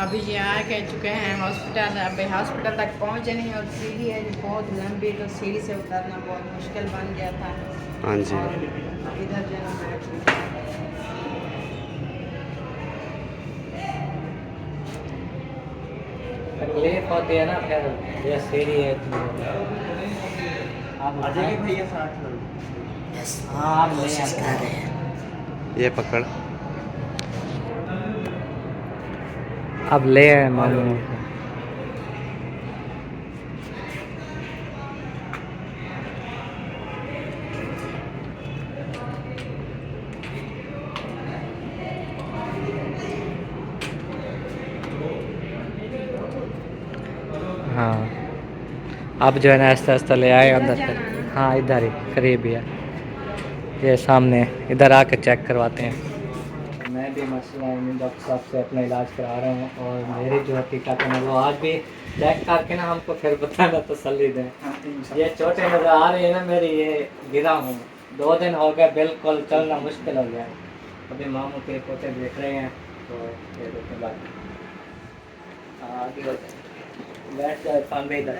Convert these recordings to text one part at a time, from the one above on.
अभी ये आ कह चुके हैं हॉस्पिटल। अभी हॉस्पिटल तक पहुँचे नहीं और सीढ़ी है जो बहुत लंबी, तो सीढ़ी से उतरना बहुत मुश्किल बन गया था। हाँ जी। और इधर जो है ना बैठ तकलीफ होती है ना, फिर ये सीढ़ी है आप आ जाइए भैया साथ में। हाँ आप कोशिश कर रहे हैं। ये पकड़। अब ले आए मालूम। हाँ अब जो है ना आस्ते आस्ते ले आए अंदर तक। हाँ इधर ही करीब ही है, ये सामने। इधर आके चेक करवाते हैं। मैं भी मसला डॉक्टर साहब से अपना इलाज करा रहा हूँ, और मेरी जो हकीकत है वो आज भी चेक करके ना हमको फिर बताना, तसल्ली दें। ये चोटें नज़र आ रही है ना मेरी, ये गिरा हूँ 2 दिन हो गए, बिल्कुल चलना मुश्किल हो गया। अभी मामू के पोते देख रहे हैं, तो ये देखने बाद आगे हो जाए। बैठ जाए पान इधर,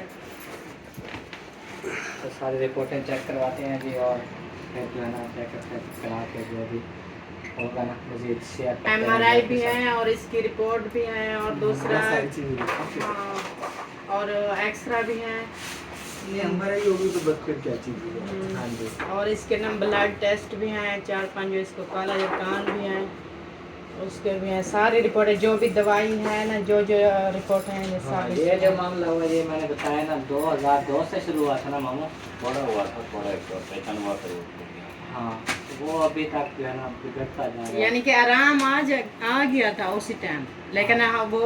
तो सारी रिपोर्टें चेक करवाते हैं जी, और फिर जो है ना चेकअप करा के जो भी होगा ना मजीद शेयर। MRI भी है और इसकी रिपोर्ट भी है, और दूसरा हाँ, और एक्सरा भी है। MRI होगी तो बस फिर क्या चीज़ है। हाँ जी। और इसके ना ब्लड टेस्ट भी हैं 4-5, जो इसको काला जरकान भी है, उसके भी हैं सारी रिपोर्टें, जो भी दवाई है ना, जो जो रिपोर्ट हैं ये हाँ, सारी। ये जो मामला हुआ ये मैंने बताया ना 2002 से शुरू हुआ था ना मामू। थोड़ा हुआ था, थोड़ा एक पहचान हुआ था वो। हाँ वो अभी तक जो है ना बिगड़ता जा रहा है। यानी कि आराम आ गया था उसी टाइम, लेकिन वो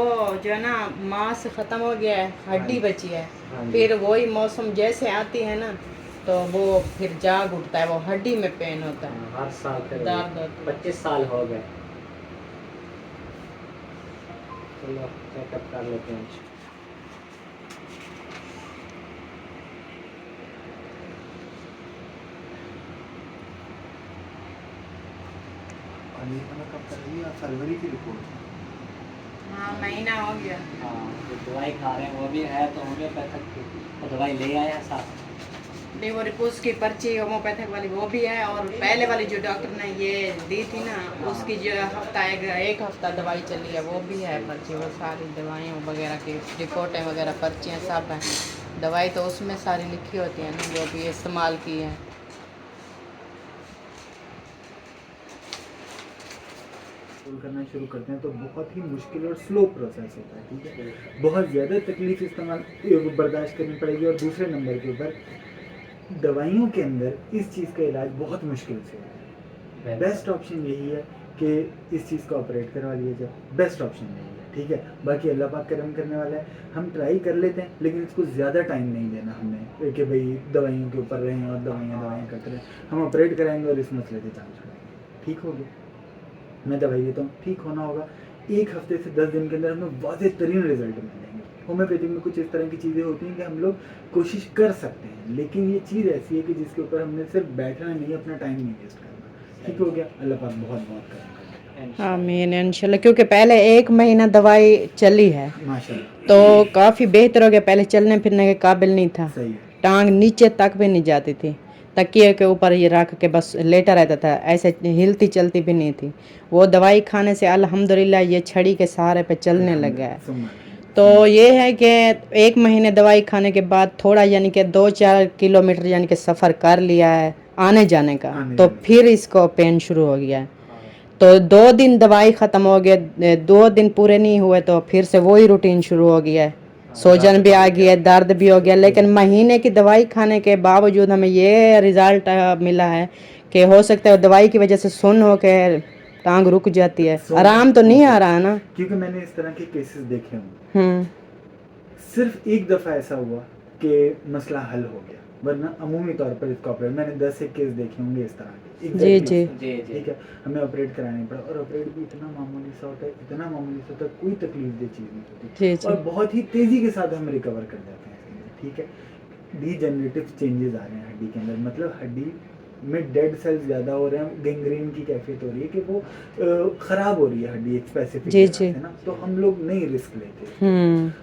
जो है ना मांस खत्म हो गया है, हड्डी बची है। हाँ जी। फिर वही मौसम जैसे आती है ना, तो वो फिर जाग उठता है, वो हड्डी में पेन होता है, हर साल फिर दर्द होता है। 25 साल हो गए। चलो चेकअप कर लेते हैं। कब कराइए आप? फरवरी की रिपोर्ट। हाँ महीना हो गया। हाँ जो दवाई खा रहे हैं वो भी है, तो होम्योपैथिक की तो दवाई ले आए हैं साथ। नहीं, वो रिपोर्ट की पर्ची होम्योपैथिक वाली वो भी है, और पहले वाली जो डॉक्टर ने ये दी थी ना, उसकी जो हफ्ता एक हफ्ता दवाई चली है वो भी है पर्ची। वो सारी दवाइयाँ वगैरह की रिपोर्टें वगैरह पर्चियाँ सब हैं। दवाई तो उसमें सारी लिखी होती है ना, जो भी इस्तेमाल की है। करना शुरू करते हैं तो बहुत ही मुश्किल और स्लो प्रोसेस होता है, ठीक है। बहुत ज़्यादा तकलीफ इस्तेमाल बर्दाश्त करनी पड़ेगी, और दूसरे नंबर के ऊपर दवाइयों के अंदर इस चीज़ का इलाज बहुत मुश्किल से होता है। बेस्ट ऑप्शन यही है कि इस चीज़ को ऑपरेट करवा लिया जाए, बेस्ट ऑप्शन यही है, ठीक है। बाकी अल्लाह पाक करम करने वाला है, हम ट्राई कर लेते हैं, लेकिन इसको ज़्यादा टाइम नहीं देना हमने कि भाई दवाइयों के ऊपर रहें और दवाइयाँ करते रहें। हम ऑपरेट कराएंगे और इस मसले से चांस छुड़ाएंगे, ठीक हो गया। मैं दवाई देता हूँ, ठीक होना होगा, 1 हफ्ते से 10 दिन के अंदर हमें वाज़ेह तरीन रिजल्ट मिलेंगे। होम्योपैथिक में कुछ इस तरह की चीज़ें होती हैं कि हम लोग कोशिश कर सकते हैं, लेकिन ये चीज़ ऐसी है कि जिसके ऊपर हमने सिर्फ बैठना नहीं, अपना टाइम नहीं वेस्ट करना, ठीक हो गया। अल्लाह पाक बहुत बहुत करें। आमीन इंशाल्लाह, क्योंकि पहले 1 महीना दवाई चली है माशाल्लाह, तो काफ़ी बेहतर हो गया। पहले चलने फिरने के काबिल नहीं था, सही है। टांग नीचे तक भी नहीं जाती थी, तकिए के ऊपर ये रख के बस लेटा रहता था, ऐसे हिलती चलती भी नहीं थी। वो दवाई खाने से अल्हम्दुलिल्लाह ये छड़ी के सहारे पे चलने लग गया है। तो ये है कि 1 महीने दवाई खाने के बाद थोड़ा यानी कि 2-4 किलोमीटर यानी कि सफ़र कर लिया है आने जाने का, तो फिर इसको पेन शुरू हो गया है। तो 2 दिन दवाई ख़त्म हो गया, 2 दिन पूरे नहीं हुए तो फिर से वही रूटीन शुरू हो गया है। सूजन भी आ गया है, दर्द भी हो गया, लेकिन महीने की दवाई खाने के बावजूद हमें ये रिज़ल्ट मिला है कि हो सकता है दवाई की वजह से सुन्न हो के टांग रुक जाती है। आराम तो नहीं आ रहा है ना, क्योंकि मैंने इस तरह के केसेस देखे हों। सिर्फ एक दफ़ा ऐसा हुआ कि मसला हल हो गया, वरना अमूमी तौर पर इसको ऑपरेट, मैंने 10 एक केस देखे होंगे इस तरह के। जी जी ठीक है, हमें ऑपरेट कराना पड़ा, और ऑपरेट भी इतना मामूली सा होता है, इतना मामूली सा होता है, कोई तकलीफ दे चीज़ नहीं होती, और बहुत ही तेज़ी के साथ हम रिकवर कर जाते हैं, ठीक है। डीजेनरेटिव चेंजेस आ रहे हैं हड्डी के अंदर, मतलब हड्डी में डेड सेल्स ज़्यादा हो रहे हैं, गैंग्रीन की कैफियत हो रही है कि वो ख़राब हो रही है हड्डी एक स्पेसिफिक जी, जगह जी। से ना, तो हम लोग नहीं रिस्क लेते,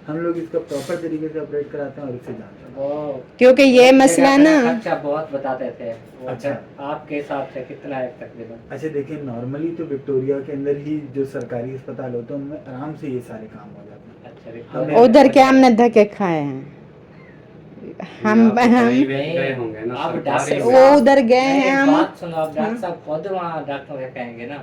हम लोग इसका प्रॉपर तरीके से ऑपरेट कराते हैं और इससे जाते हैं। वो क्योंकि ये एक मसला जगह है का ना, खर्चा बहुत बताते थे वो। अच्छा। आपके हिसाब से कितना है तकरीबन? अच्छा देखिए, नॉर्मली तो विक्टोरिया के अंदर ही जो सरकारी अस्पताल होते हैं उनमें आराम से ये सारे काम हो जाते हैं। अच्छा, हमें- विक्टोरिया में उधर हो के जाए। हमने धक्के खाए हैं। हम नहीं, गए होंगे ना आप सरकारी डॉक्टर में। वो साहब, उधर गए नहीं, हैं एक हम। बात सुनो, आप डॉक्टर साहब खुद वहाँ डॉक्टर से कहेंगे ना।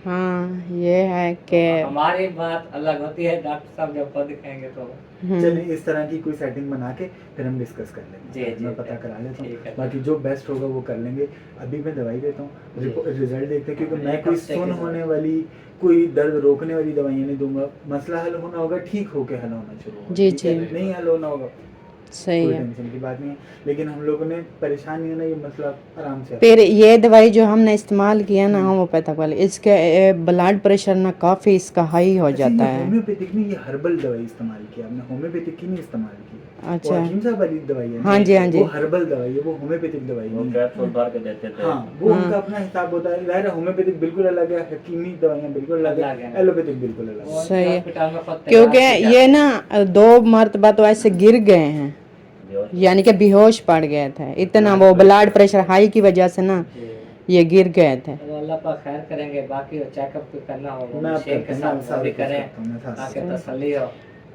हाँ, ये है कि हमारी बात अलग होती है, डॉक्टर साहब जब खुद कहेंगे तो। चलिए इस तरह की कोई सेटिंग बना के फिर हम डिस्कस कर लेंगे। जी, जी, मैं पता जी, करा लेता ठीक हूँ, है। बाकी जो बेस्ट होगा वो कर लेंगे। अभी मैं दवाई देता हूँ, जी। रिजल्ट देखते हैं, क्योंकि मैं एक कोई हफ्ते की सुन दवाई। होने वाली, कोई दर्द रोकने वाली दवाइयाँ नहीं दूंगा। मसला हल होना होगा, ठीक होके हल होना शुरू होगा, जी, ठीक है? जी। नहीं हल होना होगा, सही कोई है। टेंशन की बात नहीं है, लेकिन हम लोगों ने परेशान नहीं होना, ये मसला आराम से फिर ये दवाई जो हमने इस्तेमाल किया ना होम्योपैथिक वाली, इसके ब्लड प्रेशर ना काफ़ी इसका हाई हो अच्छा, जाता ये है। होम्योपैथिक नहीं, ये हर्बल दवाई इस्तेमाल की आपने, होम्योपैथिक की नहीं इस्तेमाल की। वो अच्छा। हकीम साहब वाली दवाई है ना, हाँ जी, हाँ जी। वो हर्बल दवाई है, वो होम्योपैथिक दवाई वो नहीं है। कैप्सूल भर के देते थे। हाँ, वो हाँ। उनका अपना हिसाब होता है। ज़ाहिर है होम्योपैथिक बिल्कुल अलग है, हकीमी दवाइयाँ बिल्कुल अलग अलग है, है। एलोपैथिक बिल्कुल अलग है। वो सही है। हॉस्पिटल में खुद क्योंकि तैयार किया ये जाता ना 2 मरतबा तो ऐसे गिर गए हैं, यानी कि बेहोश पड़ गए थे, इतना वो ब्लड प्रेशर हाई की वजह से ना है। जी। ये गिर गए थे। तो अल्लाह पाक खैर करेंगे, बाकी चेकअप भी करना होगा, मैं अब मशीन के करते हैं, साथ मैं वो सारा भी कुछ करें करता हूँ, मैं सारा ताकि कुछ तसल्ली हो।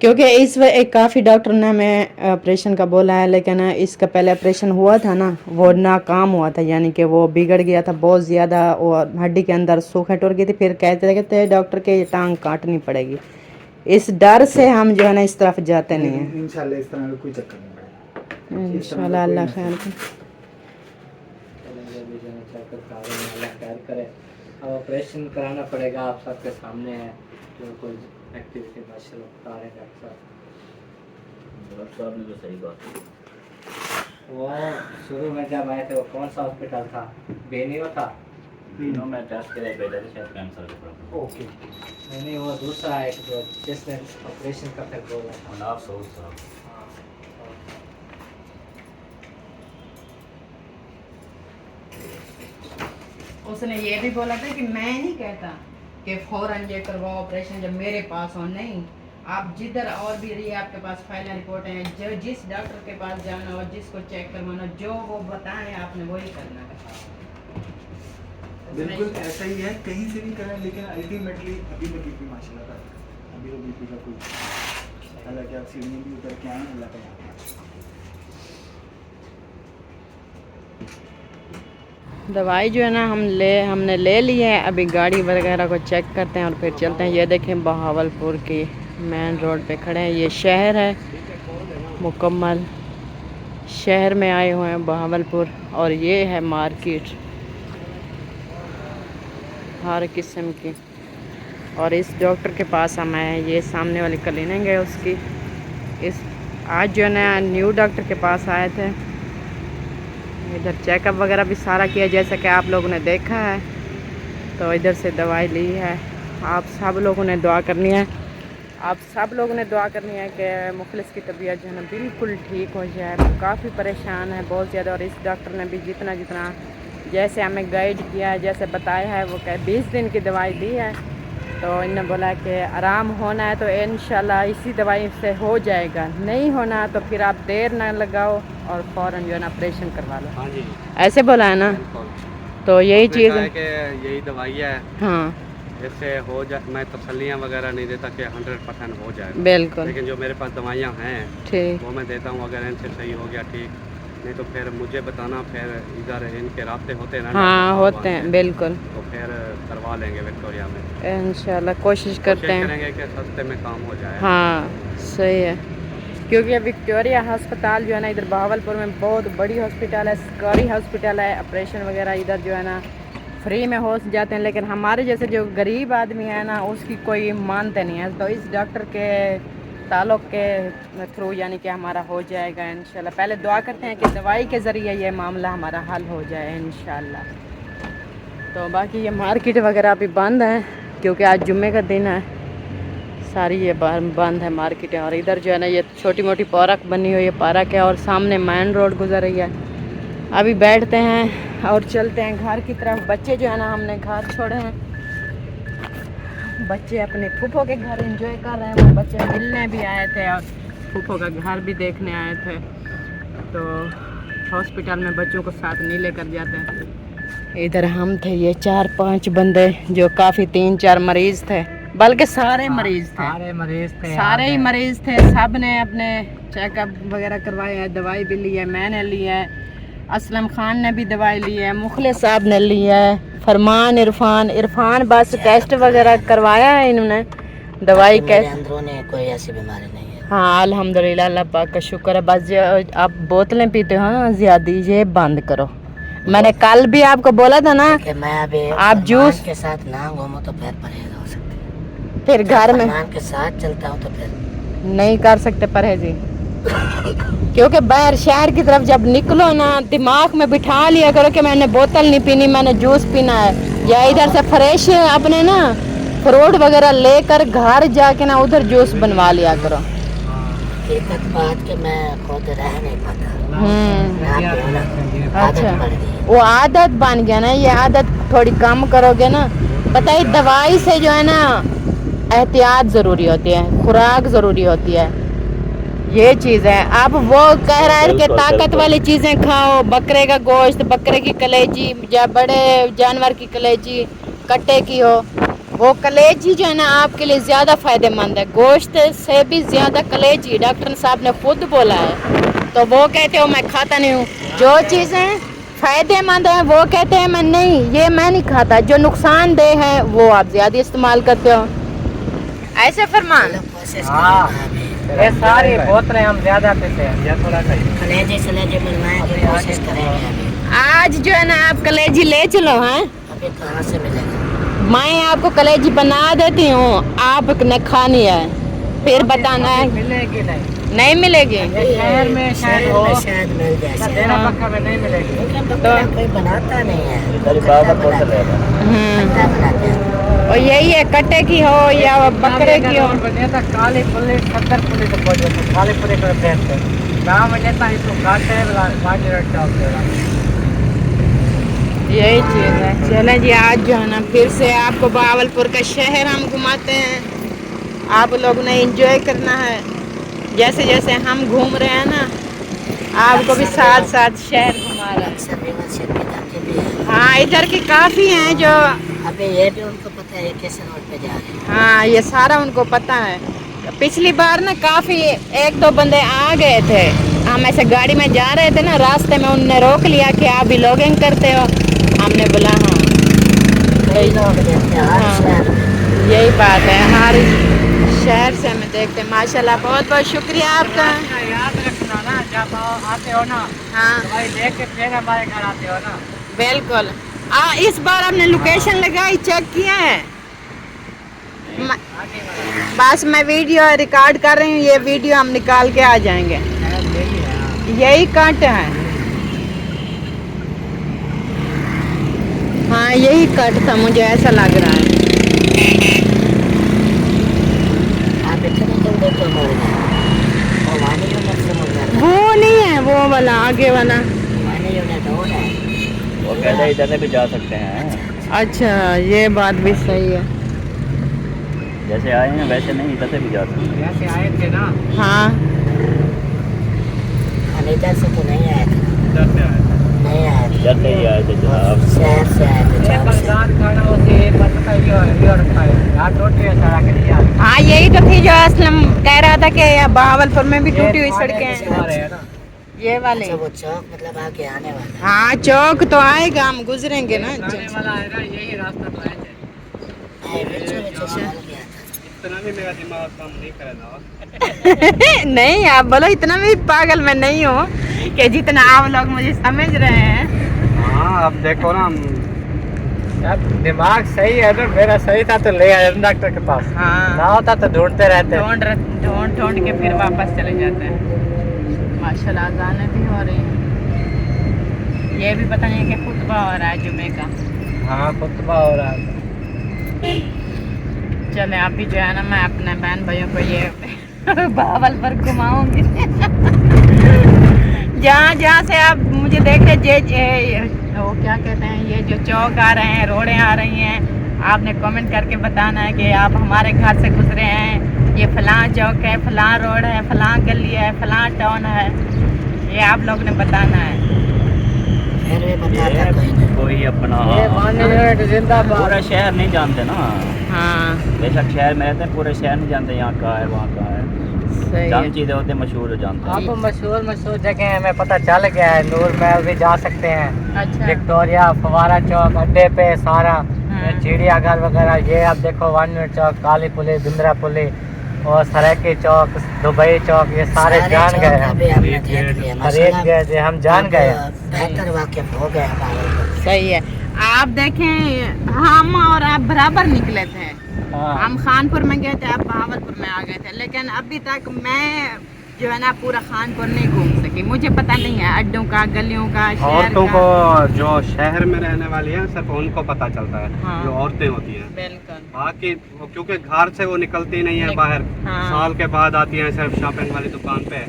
क्योंकि इस एक काफ़ी डॉक्टर ने हमें ऑपरेशन का बोला है, लेकिन इसका पहले ऑपरेशन हुआ था ना, वो नाकाम हुआ था, यानी कि वो बिगड़ गया था बहुत ज़्यादा और हड्डी के अंदर सूखा टूट गई थी। फिर कहते थे डॉक्टर के ये टांग काटनी पड़ेगी। इस डर से हम जो है ना इस तरफ जाते नहीं हैं। इंशाल्लाह इस तरह का कोई चक्कर नहीं पड़ेगा। इस तरह का इंशाल्लाह कोई अल्लाह मसला खैर नहीं। करे। चलेंगे भी जो है चेकअप करेंगे, अल्लाह खैर करे। अब ऑपरेशन कराना पड़ेगा, आप सबके सामने है, जो कोई एक्टिविटी माशा बता रहे हैं डॉक्टर साहब। डॉक्टर साहब ने तो सही बात की। वो शुरू में जब आए थे वो कौन सा हॉस्पिटल था? बेनियो था? तीनों में टेस्ट के लिए भेजा था, शायद कैंसर के प्रॉब्लम। ओके, नहीं, वो दूसरा है जो जिसने ऑपरेशन का फिर बोला था। मुनाफ सऊद साहब। हाँ, उसने ये भी बोला था कि मैं नहीं कहता कि फौरन ये करवाओ ऑपरेशन जब मेरे पास हो, नहीं, आप जिधर और भी रहिए, आपके पास फाइल रिपोर्ट है, जो जिस डॉक्टर के पास जाना हो, जिसको चेक करवाना, जो वो बताएं आपने वही करना है। बिल्कुल ऐसा ही है, कहीं से भी करें, लेकिन अल्टीमेटली अभी तो बीपी माशाल्लाह का है। अभी तो बीपी का कोई, हालांकि आप सीढ़ी भी उतर के आए हैं, अल्लाह का यहाँ। दवाई जो है ना हमने ले ली है। अभी गाड़ी वगैरह को चेक करते हैं और फिर चलते हैं। ये देखें बहावलपुर की मेन रोड पे खड़े हैं। ये शहर है, मुकम्मल शहर में आए हुए हैं बहावलपुर, और ये है मार्केट हर किस्म की। और इस डॉक्टर के पास हम आए हैं, ये सामने वाली क्लिनिक है उसकी। इस आज जो है ना न्यू डॉक्टर के पास आए थे, इधर चेकअप वगैरह भी सारा किया जैसा कि आप लोगों ने देखा है। तो इधर से दवाई ली है। आप सब लोगों ने दुआ करनी है, आप सब लोगों ने दुआ करनी है कि मुखलिस की तबीयत जो है ना बिल्कुल ठीक हो जाए। वो काफ़ी परेशान है बहुत ज़्यादा, और इस डॉक्टर ने भी जितना जितना जैसे हमें गाइड किया है, जैसे बताया है, वो कह 20 दिन की दवाई दी है। तो इन्होंने बोला कि आराम होना है तो इंशाल्लाह इसी दवाई से हो जाएगा, नहीं होना तो फिर आप देर ना लगाओ और फ़ौरन जो है ना ऑपरेशन करवा लो। हाँ जी, ऐसे बोला है ना, बिल्कुल। तो यही अब चीज़ देखा है कि यही दवाई है, हाँ इससे हो जाए। मैं तसल्लियाँ वगैरह नहीं देता कि 100% हो जाएगा, बिल्कुल लेकिन जो मेरे पास दवाइयाँ हैं ठीक। वो मैं देता हूँ। अगर इनसे सही हो गया ठीक, नहीं तो फिर मुझे बताना, फिर इधर इनके रास्ते होते हैं ना हाँ डॉक्टर साहब होते वहाँ हैं से, बिल्कुल। तो फिर करवा लेंगे विक्टोरिया में। इंशाल्लाह कोशिश करते कोशिश हैं। करेंगे कि सस्ते में काम हो जाए। हाँ सही है, क्योंकि विक्टोरिया अस्पताल जो है ना इधर बहावलपुर में बहुत बड़ी हॉस्पिटल है, सरकारी हॉस्पिटल है। ऑपरेशन वगैरह इधर जो है ना फ्री में हो जाते हैं, लेकिन हमारे जैसे जो गरीब आदमी है ना उसकी कोई मानते नहीं है। तो इस डॉक्टर के ताल्लुक़ के थ्रू यानी कि हमारा हो जाएगा इंशाल्लाह। पहले दुआ करते हैं कि दवाई के ज़रिए ये मामला हमारा हल हो जाए इंशाल्लाह। तो बाकी ये मार्केट वगैरह अभी बंद है क्योंकि आज जुम्मे का दिन है, सारी ये बंद है मार्केट। और इधर जो है ना ये छोटी मोटी पार्क बनी हुई है, पार्क है, और सामने मेन रोड गुजर रही है। अभी बैठते हैं और चलते हैं घर की तरफ। बच्चे जो है ना हमने घर छोड़े हैं, बच्चे अपने फूफो के घर एंजॉय कर रहे हैं। वो बच्चे मिलने भी आए थे और फूफो का घर भी देखने आए थे। तो हॉस्पिटल में बच्चों को साथ नहीं लेकर जाते हैं। इधर हम थे, ये 4-5 बंदे जो काफ़ी 3-4 मरीज़ थे, बल्कि सारे मरीज़ थे, सारे ही मरीज़ थे। सब ने अपने चेकअप वगैरह करवाए हैं, दवाई भी ली है, मैंने ली है, असलम खान ने भी दवाई ली है, मुखलिस साहब ने ली है, फरमान, इरफान बस टेस्ट वगैरह करवाया है इन्होंने, दवाई कैसे अंदरूनी कोई ऐसी बीमारी नहीं है। हाँ अल्हम्दुलिल्लाह, अल्लाह पाक का शुक्र है। बस जो आप बोतलें पीते हो ना ज़्यादा, ये बंद करो। मैंने कल भी आपको बोला था ना कि मैं अभी आप जूस के साथ ना घूमूं तो फिर परहेज हो सकती है। फिर घर में फरमान के साथ चलता हूँ तो फिर नहीं कर सकते परहेजी, क्योंकि बाहर शहर की तरफ जब निकलो ना, दिमाग में बिठा लिया करो कि मैंने बोतल नहीं पीनी, मैंने जूस पीना है। या इधर से फ्रेश अपने ना फ्रूट वगैरह लेकर घर जाके ना उधर जूस बनवा लिया करो। हकीकत बात कि मैं खुद रह नहीं पाता। यहाँ पे ना अच्छा, आदत पड़ गई। वो आदत बन गया ना, ये आदत थोड़ी कम करोगे ना। पता है दवाई से जो है ना एहतियात ज़रूरी होती है, खुराक ज़रूरी होती है, ये चीज़ है। अब वो कह रहा है कि ताकत वाली चीज़ें खाओ, बकरे का गोश्त, बकरे की कलेजी या बड़े जानवर की कलेजी, कट्टे की हो, वो कलेजी जो है ना आपके लिए ज़्यादा फ़ायदेमंद है, गोश्त से भी ज़्यादा कलेजी, डॉक्टर साहब ने खुद बोला है। तो वो कहते हो मैं खाता नहीं हूँ, जो चीज़ें फ़ायदेमंद है वो कहते हैं मैं नहीं, ये मैं नहीं खाता, जो नुकसानदेह है वो आप ज़्यादा इस्तेमाल करते हो। ऐसे फरमान कोशिश हाँ। करेंगे ये सारी बोतलें हम ज्यादा पीते हैं, ये थोड़ा सा कलेजे सलेजे बनवाने की कोशिश करेंगे। अभी आज जो है ना आप कलेजी ले चलो हैं, अभी कहाँ से मिलेगा? मैं आपको कलेजी बना देती हूँ, आपने खानी है, फिर बताना है। मिलेगी नहीं, नहीं मिलेगी ये शहर में शायद हो, शायद मिल जाए शायद। देना पक्का में नहीं मिलेगी। लेकिन तो कोई बनाता नहीं है, हम्म, खट्टा बनाते हैं। और यही है कट्टे की हो या बकरे की हो। नेता काली पुलिस 70 पुलिस पहुंच जाते, काली पुलिस को भेजते गाँव में नेता इसको काटते हैं, बाकी रखता है। यही चीज़ है। चलें जी, आज जो है ना फिर से आपको बहावलपुर का शहर हम घुमाते हैं, आप लोगों ने एंजॉय करना है। जैसे जैसे हम घूम रहे हैं ना, आपको भी साथ साथ शहर घुमा रहे हैं। अक्सर विमर्शन में जाते भी हैं। हाँ इधर की काफ़ी हैं जो, अबे ये भी उनको पता है कैसे रोड पे जा रहे हैं। हाँ ये सारा उनको पता है। पिछली बार ना काफ़ी 1-2 बंदे आ गए थे, हम ऐसे गाड़ी में जा रहे थे ना, रास्ते में उनने रोक लिया कि आप भी व्लॉगिंग करते हो। हमने बोला हाँ, कई लोग देखते हैं हर हाँ। शहर में। यही बात है, हर शहर से हमें देखते हैं। माशाल्लाह, बहुत बहुत शुक्रिया आपका। याद रखना ना, जब आते हो ना हाँ भाई देख के फिर हमारे घर आते हो ना। बिल्कुल। इस बार आपने लोकेशन लगाई, चेक किया है? बस मैं वीडियो रिकॉर्ड कर रही हूँ, ये वीडियो हम निकाल के आ जाएंगे। यही कट है, हाँ यही कट था, मुझे ऐसा लग रहा है। आप इतने जल्दी क्यों मुड़ गए? वो वाली यूनिट से मुड़ गए। वो नहीं है, वो वाला आगे वाला। वाली यूनिट हो रहा है। वो कहते हैं इधर से भी जा सकते हैं, अच्छा ये बात भी सही है। जैसे आए हैं वैसे नहीं, इधर से भी जा सकते हैं। जैसे आए थे ना, हाँ हम इधर से तो नहीं आए थे। इधर से आए थे। नहीं आए थे। इधर से ही आए थे जनाब। शहर से आए थे। ये चौक से। बलदान खाना होती है, बस का ये रखा है यहाँ टूटी है सड़क के लिए। हाँ यही तो थी जो असलम कह रहा था कि बहावलपुर में भी टूटी हुई सड़कें हैं, है ना। ये वाले। अच्छा वो चौक मतलब आगे आने वाला। हाँ चौक तो आएगा, हम गुजरेंगे ना। जाने वाला है ना, यही रास्ता तो है। है विचो विचो चल गया था। इतना भी मेरा दिमाग काम नहीं करेगा। नहीं आप बोलो, इतना भी पागल मैं नहीं हूँ कि जितना आप लोग मुझे समझ रहे हैं। हाँ अब देखो ना, यार दिमाग सही है ना, मेरा सही था तो ले आए डॉक्टर के पास, हाँ ना होता तो ढूंढते रहते। ढूंढ के फिर वापस चले जाते हैं। माशाल्लाह अज़ानें भी हो रही हैं। ये भी पता नहीं कि खुतबा हो रहा है जुमे का। हाँ खुतबा हो रहा है। चले अभी जो है ना मैं अपने बहन भाइयों को ये बहावलपुर घुमाऊंगी। जहाँ जहाँ से आप मुझे देख रहे वो क्या कहते हैं, ये जो चौक आ रहे हैं, रोडें आ रही हैं, आपने कमेंट करके बताना है कि आप हमारे घर से गुजरे हैं, ये फलां चौक है, फलां रोड है, फलां गली है, फलां टाउन है, ये आप लोग ने बताना है। फिर भी बताता कोई नहीं। कोई अपना पूरा शहर नहीं जानते ना। हाँ बेशक शहर में रहते हैं, पूरे शहर नहीं जानते यहाँ का है वहाँ का है। सही जहाँ है। चीज़ें होते हैं मशहूर हो जानते हैं। आपको मशहूर जगह हमें पता चल गया है। नूर महल भी जा सकते हैं, अच्छा विक्टोरिया, फवारा चौक, अड्डे पे सारा, हाँ। चिड़ियाघर वगैरह, ये आप देखो 1 मिनट चौक, काली पुली, बिंद्रा पुली और सरायकी चौक, दुबई चौक, ये सारे जान गए हम। अभी हमने देख लिया हर एक मसला। गए हम जान गए। बेहतर वाकिफ हो गया हमारे। सही है। आप देखें हम और आप बराबर निकले थे। हाँ। हम खानपुर में गए थे, आप बहावलपुर में आ गए थे, लेकिन अभी तक मैं जो है ना पूरा खानपुर नहीं घूम सकी। मुझे पता नहीं है अड्डों का, गलियों का, शहर औरतों का। को जो शहर में रहने वाली हैं सिर्फ उनको पता चलता है, हाँ। जो औरतें होती हैं। बिल्कुल। बाकी क्योंकि घर से वो निकलती नहीं है बाहर, हाँ। साल के बाद आती हैं सिर्फ शॉपिंग वाली दुकान पे,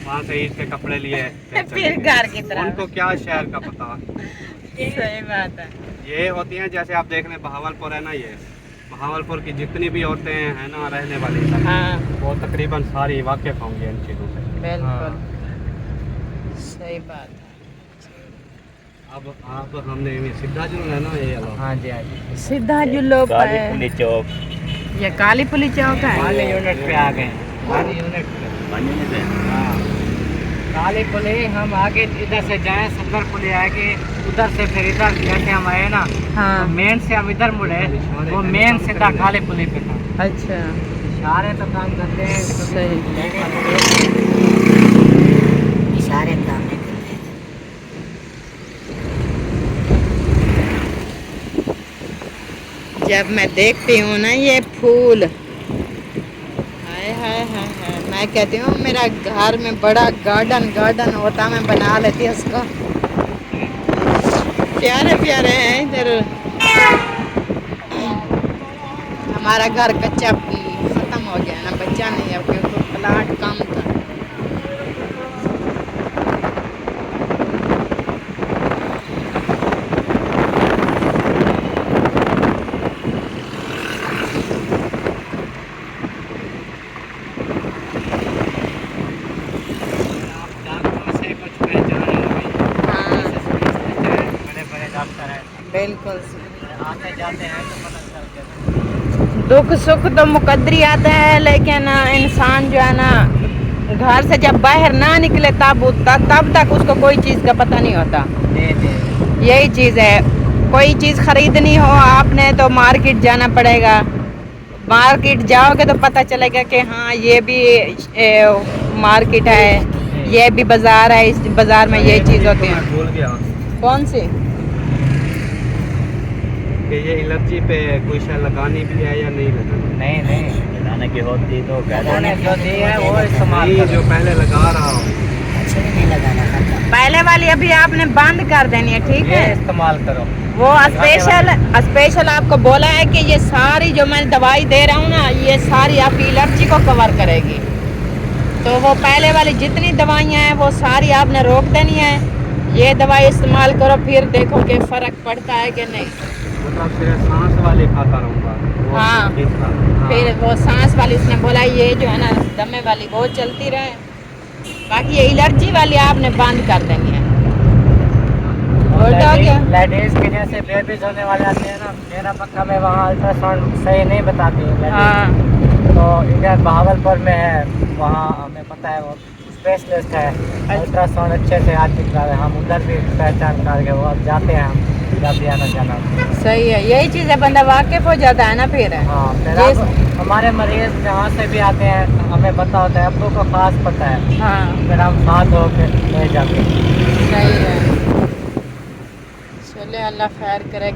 वहाँ से ईद के कपड़े लिए फिर घर की तरफ। उनको क्या शहर का पता। सही बात है। ये होती हैं जैसे आप देख लें बहावलपुर है ना, ये बहावलपुर की जितनी भी औरतें हैं ना रहने वाली, हाँ वो तकरीबन सारी वाकिफ होंगी इन चीज़ों से। बिल्कुल सही बात अब हमने ये सीधा जो है ना ये वाला, हाँ जी, हाँ जी। सीधा जुल्लो काली पुली चौक ये काली पुली चौक है। वाले यूनिट पे आ गए, वाले यूनिट पे। बनने से काली पुली हम आगे इधर से जाए, सदर पुली आएगी, उधर से फिर इधर जैसे हम आए ना, हाँ तो मेन से हम इधर मुड़े, वो मेन सीधा काली पुली पे था। अच्छा इशारे तो काम करते हैं। सही। इशारे काम नहीं करते। जब मैं देखती हूँ ना ये फूल, हाय हाय हाय हाय, मैं कहती हूँ मेरा घर में बड़ा गार्डन होता, मैं बना लेती उसको। प्यारे प्यारे हैं इधर। हमारा घर कच्चा खत्म हो गया ना, बच्चा नहीं है क्योंकि प्लाट कम था। बिल्कुल आते जाते हैं तो पता चलता है। दुख सुख तो मुकद्दरी आता है, लेकिन इंसान जो है ना घर से जब बाहर ना निकले तब तक उसको कोई चीज़ का पता नहीं होता। यही चीज़ है, कोई चीज़ खरीदनी हो आपने तो मार्केट जाना पड़ेगा। मार्केट जाओगे तो पता चलेगा कि हाँ ये भी मार्केट है, ये भी बाज़ार है, इस बाज़ार में ये चीज़ होती है। भूल गया कौन सी? कि ये एलर्जी पे कोई शय लगानी भी है या नहीं लगानी। नहीं लगाने की होती तो कह दो। उन्होंने जो दी है वो इस्तेमाल नहीं, करो। जो पहले लगा रहा हो अच्छे भी नहीं लगाना खाता। पहले वाली अभी आपने बंद कर देनी है, ठीक ये है? इस्तेमाल करो। वो स्पेशल आपको बोला है कि ये सारी जो मैं दवाई दे रहा हूँ ना, ये सारी आपकी एलर्जी को कवर करेगी। तो वो पहले वाली जितनी दवाइयाँ हैं वो सारी आपने रोक देनी है। ये दवाई इस्तेमाल करो, फिर देखो कि फ़र्क पड़ता है कि नहीं। मतलब सिर्फ सांस वाले खाता रहूँगा वो हाँ। ठीक था। फिर वो सांस वाली उसने बोला ये जो है ना दमे वाली वो चलती रहे, बाकी ये एलर्जी वाली आपने बंद कर देनी है। उल्टा हो गया। लेडीज के जैसे बेबीज होने वाले आते हैं ना, मेरा पक्का में वहाँ अल्ट्रासाउंड सही नहीं बताती है ladies। हाँ तो इधर बहावलपुर में है, वहाँ हमें पता है वो स्पेशलिस्ट है, अल्ट्रासाउंड अच्छे से हाथ दिखा रहे। हम उधर भी पहचान करके वो अब जाते हैं हम जब भी आना जाना। सही है, यही चीज़ है, बंदा वाकिफ हो जाता है ना फिर। हाँ फिर ये- अब हमारे मरीज जहाँ से भी आते हैं हमें पता होता है, अब्बू को खास पता है, हाँ फिर हम साथ होकर ले जाते हैं। सही है। चले अल्लाह खैर करे,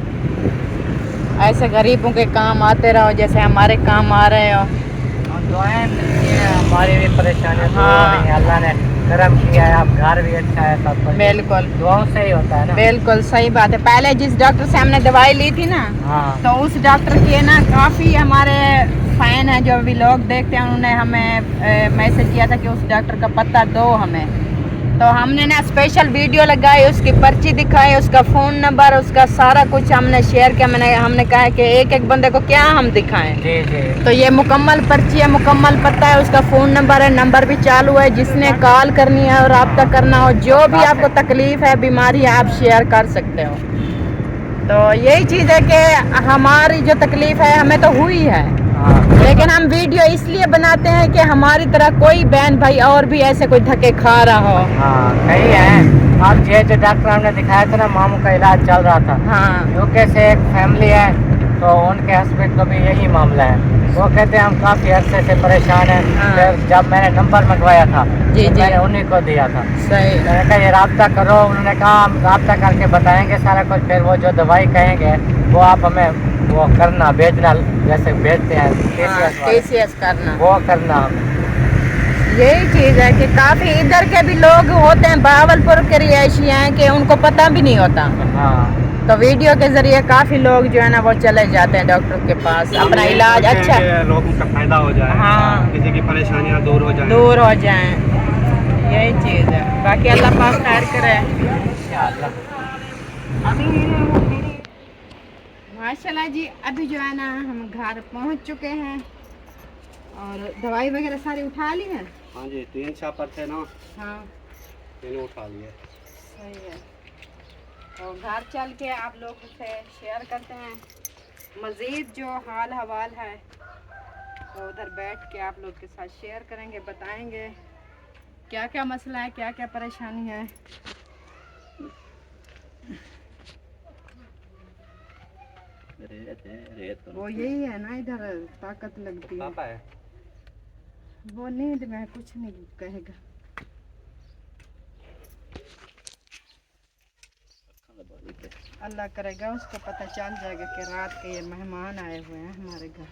ऐसे गरीबों के काम आते रहो जैसे हमारे काम आ रहे हो। और दुआएं मिलती हैं, हमारी भी परेशानियाँ दूर हो हाँ। रही हैं। अल्लाह ने करम किया है, अब घर भी अच्छा है, सब कुछ बिल्कुल दुआओं से ही होता है ना। बिल्कुल सही बात है। पहले जिस डॉक्टर से हमने दवाई ली थी ना, हाँ तो उस डॉक्टर के ना काफ़ी हमारे फ़ैन हैं जो भी लोग देखते हैं, उन्होंने हमें मैसेज किया था कि उस डॉक्टर का पता दो हमें। तो हमने ना स्पेशल वीडियो लगाई, उसकी पर्ची दिखाई, उसका फ़ोन नंबर, उसका सारा कुछ हमने शेयर किया। हमने कहा कि एक एक बंदे को क्या हम दिखाएं। जी जी। तो ये मुकम्मल पर्ची है, मुकम्मल पता है, उसका फ़ोन नंबर है, नंबर भी चालू है। जिसने कॉल करनी है और रब्ता करना हो, जो भी आपको तकलीफ़ है, बीमारी है, आप शेयर कर सकते हो। तो यही चीज़ है कि हमारी जो तकलीफ़ है हमें तो हुई है, लेकिन हम वीडियो इसलिए बनाते हैं कि हमारी तरह कोई बहन भाई और भी ऐसे कोई धक्के खा रहा हो। हाँ कई है। आप जो डॉक्टर हमने दिखाया था ना, मामू का इलाज चल रहा था। हाँ यूके से एक फैमिली है, तो उनके हस्बैंड का भी यही मामला है। वो कहते हैं हम काफ़ी अरसे से परेशान हैं। हाँ। फिर जब मैंने नंबर मंगवाया था जी, तो जी। मैंने उन्हीं को दिया था। सही। मैंने कहा ये रब्ता करो। उन्होंने कहा हम रब्ता करके बताएंगे सारा कुछ, फिर वो जो दवाई कहेंगे वो आप हमें वो करना, भेजना, जैसे भेजते हैं TCS वाले, TCS करना, वो करना हमें। यही चीज़ है कि काफ़ी इधर के भी लोग होते हैं, बहावलपुर के रिहायशी हैं, कि उनको पता भी नहीं होता। हाँ तो वीडियो के ज़रिए काफ़ी लोग जो है ना वो चले जाते हैं डॉक्टर के पास, अपना इलाज अच्छा लोगों का फायदा हो जाए, हाँ। किसी की परेशानियां दूर हो जाए। दूर हो जाएं, यही चीज़ है। बाकी अल्लाह पाक खैर करे। माशाल्लाह जी, अभी जो है ना हम घर पहुंच चुके हैं और दवाई वगैरह सारी उठा ली है। हाँ जी, 3 छापर थे ना, हाँ तीनों उठा लिए। सही है। तो घर चल के आप लोगों से शेयर करते हैं मज़ीद जो हाल हवाल है, तो उधर बैठ के आप लोग के साथ शेयर करेंगे, बताएंगे क्या क्या मसला है, क्या क्या परेशानी है। रेत वो यही है ना, इधर ताकत लगती है। पापा है वो नींद में कुछ नहीं कहेगा। अल्लाह करेगा उसको पता चल जाएगा कि रात के ये मेहमान आए हुए हैं हमारे घर।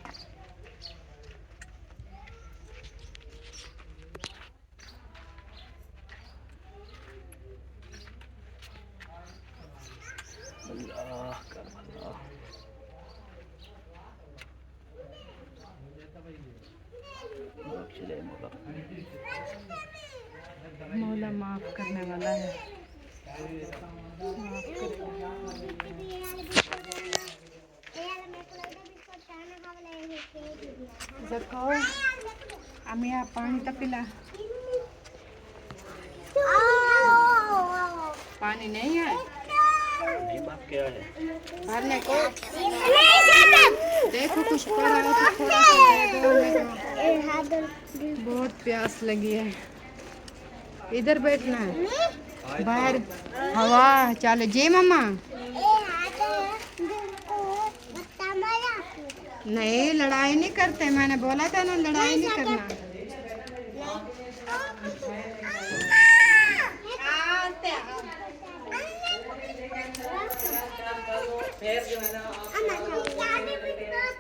मौला माफ करने वाला है। देखो আমি पानी तो पिला, पानी नहीं है नहीं बात क्या है। भरने को। देखो कुछ पड़ा है तो थोड़ा सा दे दो हमें तो। बहुत प्यास लगी है। इधर बैठना है, बाहर हवा चले जी मम्मा। नहीं लड़ाई नहीं करते, मैंने बोला था ना लड़ाई नहीं करना।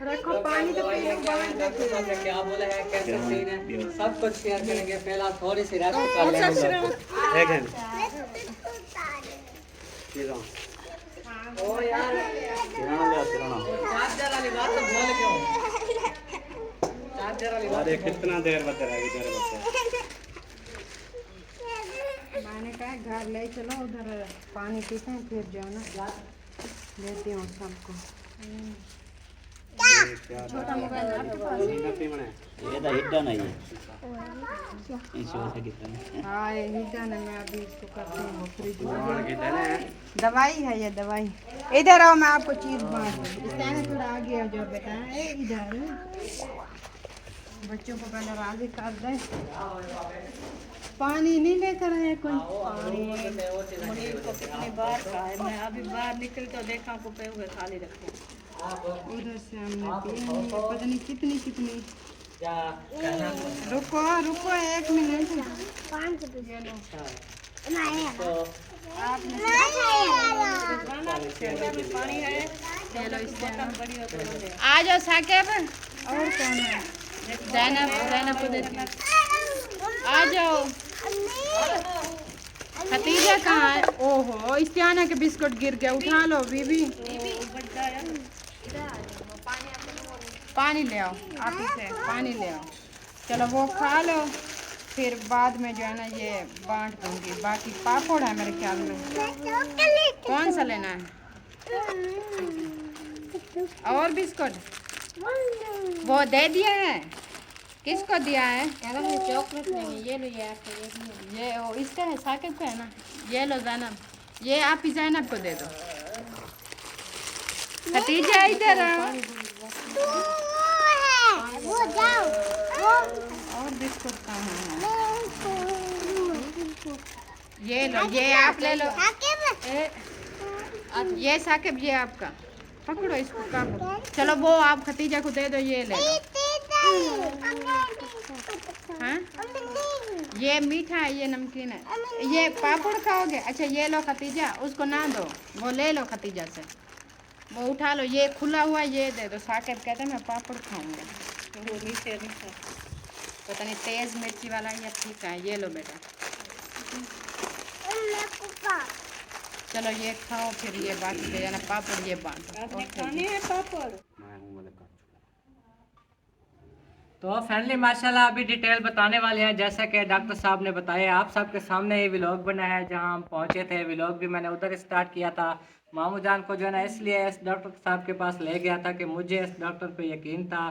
रखो पानी तो पी लो, क्या बोले हैं, कैसे सीन है, सब कुछ शेयर करेंगे। पहला थोड़ी सी रेस्ट कर लेंगे। एक है ओ यार चार्जर वाली बात तो बोल क्यों, चार्जर वाली बात। अरे कितना देर बच रहेगी, देर बच। मैंने कहा घर ले चलो, उधर पानी पीते हैं, फिर जो है ना देती हूँ सबको। छोटा मोबाइल आपके पास है? ये तो हिड्डा नहीं है इस वजह से कितना। हाँ ये हिडन है, मैं अभी इसको करती हूँ फ्रिज में। दवाई है ये दवाई। इधर आओ, मैं आपको चीज़ बांट दूँ। इसने थोड़ा आगे हो जो बेटा, इधर बच्चों को पहले राजी कर दे। पानी नहीं लेकर आए कोई। पानी मुनीर को कितनी बार कहा है, मैं अभी बाहर निकल तो देखा को पे हुए खाली रखे। उधर से हमने पिए, पता नहीं कितनी कितनी। रुको रुको 1 मिनट। ये लो। पानी है, आ जाओ साकिब। और कौन है? ज़ैनब, ज़ैनब को देती। आ जाओ। खतीजा कहाँ है? ओहो इस्तियाना के बिस्कुट गिर गया, उठा लो बीबी। पानी ले आओ, आप इसे पानी ले आओ। चलो वो खा लो, फिर बाद में जो है ना ये बांट दूंगी। बाकी पापड़ है मेरे ख्याल में। कौन सा लेना है? और बिस्कुट वो दे दिया है। किसको दिया है? चॉकलेट नहीं, ये लो, ये वो इसका है, साकिब का है ना। ये लो जैनब, ये आप ही जैनब को दे दो। खतीजा इधर आओ। और बिस्कुट कहाँ है? ये लो, ये आप ले लो। ये साकिब, ये आपका, पकड़ो इसको, काबू। चलो वो आप खतीजा को दे दो, ये ले लो। हाँ? ये मीठा है, ये नमकीन है। ये पापड़ खाओगे? अच्छा ये लो खतीजा, उसको ना दो, वो ले लो खतीजा से, वो उठा लो। ये खुला हुआ ये दे दो। साकिब कहते हैं मैं पापड़ खाऊंगा। पता नहीं तेज मिर्ची वाला या ठीक है। ये लो बेटा, चलो ये खाओ, फिर ये बाकी दे जाना पापड़, ये बांटो। खाने हैं पापड़। तो फैमिली माशाल्लाह अभी डिटेल बताने वाले हैं। जैसा कि डॉक्टर साहब ने बताया, आप सबके सामने ये व्लॉग बना है जहां हम पहुंचे थे। व्लॉग भी मैंने उधर स्टार्ट किया था। मामू जान को जो है ना इसलिए इस डॉक्टर साहब के पास ले गया था कि मुझे इस डॉक्टर पे यकीन था,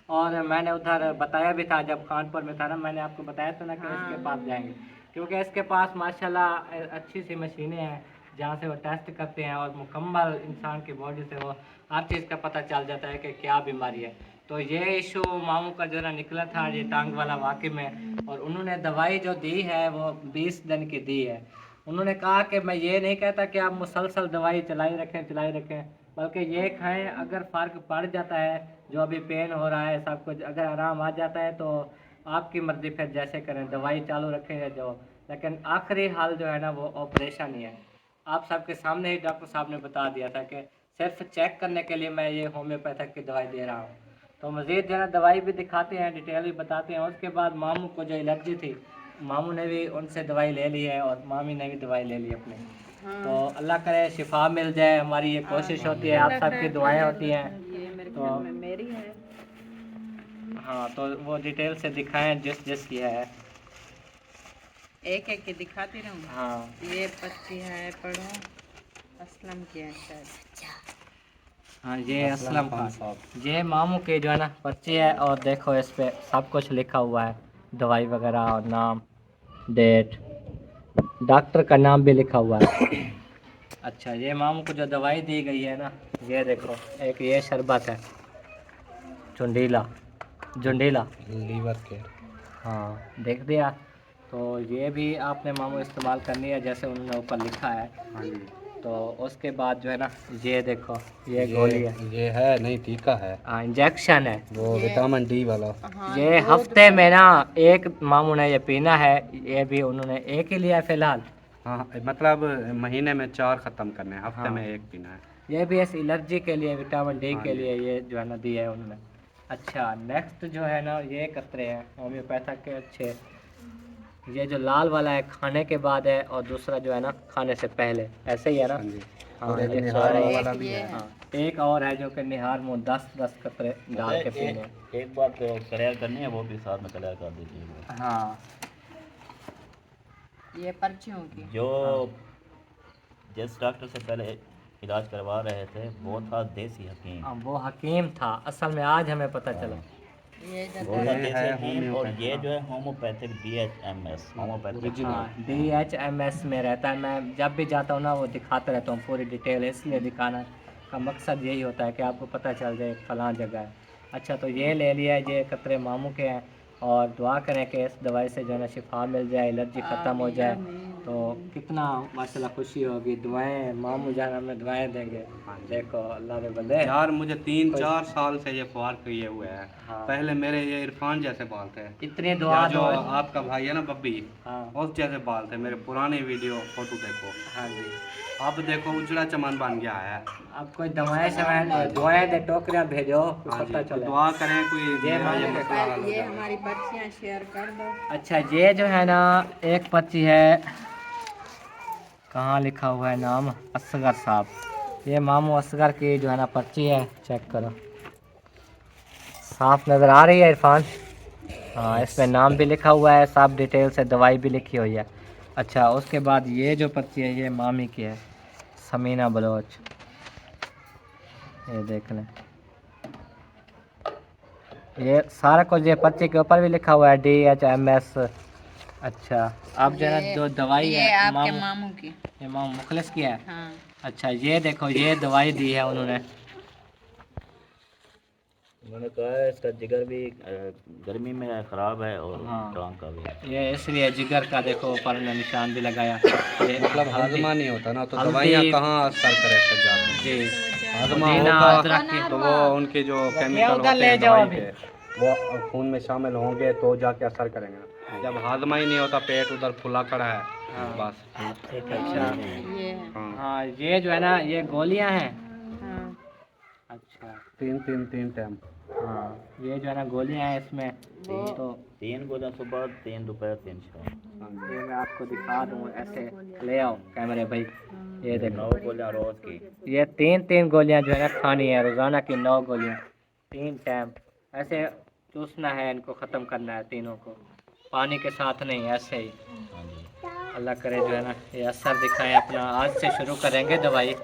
और मैंने उधर बताया भी था जब खानपुर में था ना, मैंने आपको बताया था ना कि इसके पास जाएंगे, क्योंकि इसके पास माशाल्लाह अच्छी सी मशीनें हैं जहाँ से वो टेस्ट करते हैं और मुकम्मल इंसान की बॉडी से वो हर चीज़ का पता चल जाता है कि क्या बीमारी है। तो ये इशू मामू का जो ना निकला था ये टांग वाला वाकई में, और उन्होंने दवाई जो दी है वो 20 दिन की दी है। उन्होंने कहा कि मैं ये नहीं कहता कि आप मुसलसल दवाई चलाई रखें, बल्कि ये खाएं, अगर फ़र्क पड़ जाता है, जो अभी पेन हो रहा है सब कुछ अगर आराम आ जाता है तो आपकी मर्ज़ी, फिर जैसे करें, दवाई चालू रखें या जो, लेकिन आखिरी हाल जो है ना वो ऑपरेशन ही है। आप सबके सामने ही डॉक्टर साहब ने बता दिया था कि सिर्फ चेक करने के लिए मैं ये होम्योपैथिक की दवाई दे रहा हूँ। तो मज़ीद जो है दवाई भी दिखाते हैं, डिटेल भी बताते हैं। उसके बाद मामू को जो एलर्जी थी, मामू ने भी उनसे दवाई ले ली है और मामी ने भी दवाई ले ली अपनी। तो अल्लाह करे शिफा मिल जाए, हमारी ये कोशिश होती है, आप सबकी दुआएं होती हैं। तो मेरी है। हाँ, तो वो डिटेल से दिखाएं जिस की है, एक एक की दिखाती रहूँ। हाँ। ये पर्ची है, पढ़ो। असलम की है शायद। हाँ, ये असलम खान, ये मामू के जो है ना पर्ची है, और देखो इस पे सब कुछ लिखा हुआ है, दवाई वगैरह और नाम, डेट, डॉक्टर का नाम भी लिखा हुआ है। अच्छा, ये मामू को जो दवाई दी गई है ना, ये देखो, एक ये शरबत है, जुंडीला लीवर केयर। हाँ, देख दिया। तो ये भी आपने मामू इस्तेमाल करनी है जैसे उन्होंने ऊपर लिखा है। हाँ जी। तो उसके बाद जो है ना ये देखो, ये गोली है, ये है नहीं, टीका है, हाँ इंजेक्शन है, वो विटामिन डी वाला। ये हफ्ते में ना एक मामू ने ये पीना है। ये भी उन्होंने एक ही लिया है फिलहाल। हाँ, मतलब महीने में 4 ख़त्म करने हैं, हफ्ते हाँ। में 1 पीना है। ये भी इस एलर्जी के लिए, विटामिन डी हाँ के जी। लिए ये जो है ना दी है उन्होंने। अच्छा, नेक्स्ट जो है ना ये कतरे हैं होम्योपैथिक के अच्छे। ये जो लाल वाला है खाने के बाद है, और दूसरा जो है ना खाने से पहले, ऐसे ही है ना। हाँ जी। हाँ, और एक ये निहार सारे- वाला भी है। हाँ, एक और है जो कि निहार मुँह 10 कतरे डाल के पीने हैं। एक बात क्लियर करनी है, वो भी साथ में क्लियर कर दीजिएगा। हाँ, ये पर्चियों की। जो जिस डॉक्टर से पहले इलाज करवा रहे थे वो था देसी हकीम, वो हकीम था असल में, आज हमें पता चला। ये इधर वो था ये देसी है हकीम, और ये होम्योपैथिक। जो है होम्योपैथिक DHMS होम्योपैथिक। हाँ, DHMS में रहता है। मैं जब भी जाता हूँ ना वो दिखाता रहता हूँ पूरी डिटेल, इसलिए दिखाना का मकसद यही होता है कि आपको पता चल जाए फलां जगह है। अच्छा, तो ये ले लिया है, ये कतरे मामू के हैं, और दुआ करें कि इस दवाई से जो है ना शिफा मिल जाए, एलर्जी ख़त्म हो जाए। तो कितना माशाल्लाह खुशी होगी। दुआएं मामू जान हमें दुआएं देंगे। देखो अल्लाह के बंदे। यार मुझे 3-4 साल से ये फार्क ये हुए हैं। हाँ। पहले मेरे ये इरफान जैसे बाल थे, इतनी दुआ या जो दो। आपका भाई है ना बब्बी, हाँ उस जैसे बाल थे। मेरे पुराने वीडियो फोटो देखो, हाँ जी। अब देखो उजड़ा चमन बन गया है। अब कोई दवाएं शवाएं दुआएं दे, टोकरियां भेजो, हाँ जी, पता तो चले। दुआ करें कोई ये मेरा मामू ये के मसला हल हो ये जाए। हमारी पर्चियाँ शेयर कर दो। अच्छा, ये जो है ना एक पर्ची है, कहाँ लिखा हुआ है नाम, असगर साहब। ये मामू असगर की जो है ना पर्ची है, चेक करो, साफ नज़र आ रही है इरफान। हाँ, इसमें नाम भी लिखा हुआ है, सब डिटेल से दवाई भी लिखी हुई है। अच्छा, उसके बाद ये जो पर्ची है ये मामी की है, समीना बलोच, ये देख लें। ये सारा कुछ ये पर्ची के ऊपर भी लिखा हुआ है DHMS। अच्छा, अब जो है जो दवाई है आपके मामू की, ये मामू मुखलिस की है। हाँ। अच्छा, ये देखो ये दवाई दी है उन्होंने। उन्होंने कहा है इसका जिगर भी गर्मी में ख़राब है और हाँ। टांग का भी। ये इसलिए जिगर का देखो ऊपर ने निशान भी लगाया। ये मतलब हाजमा नहीं होता ना, तो हल्दी- दवाइयाँ कहाँ असर करे फिर जाके। जी, हाजमा पुदीना, होगा अदरक की तो वो उनके जो केमिकल उधर होते ले हैं जाओ दवाई अभी। के, वो खून में शामिल होंगे तो जाके असर करेंगे। जब हाजमा ही नहीं होता, पेट उधर फुला खड़ा है, बस। अच्छा, ये है। हाँ, हाँ, ये जो है ना ये गोलियां हैं। हाँ। अच्छा, तीन टाइम। हाँ, ये जो है ना गोलियां हैं इसमें। तो 3 गोलियां सुबह, 3 दोपहर, 3 शाम। ये मैं आपको दिखा दूँ, ऐसे ले आओ कैमरे भाई। ये देखो 9 गोलियां रोज़ की। ये 3 गोलियां जो है ना खानी है, रोज़ाना की 9 गोलियां, 3 टाइम। ऐसे चूसना है, इनको ख़त्म करना है तीनों को, पानी के साथ नहीं, ऐसे ही। हाँ जी। अल्लाह करे जो है ना ये असर दिखाएं अपना। आज से शुरू करेंगे दवाई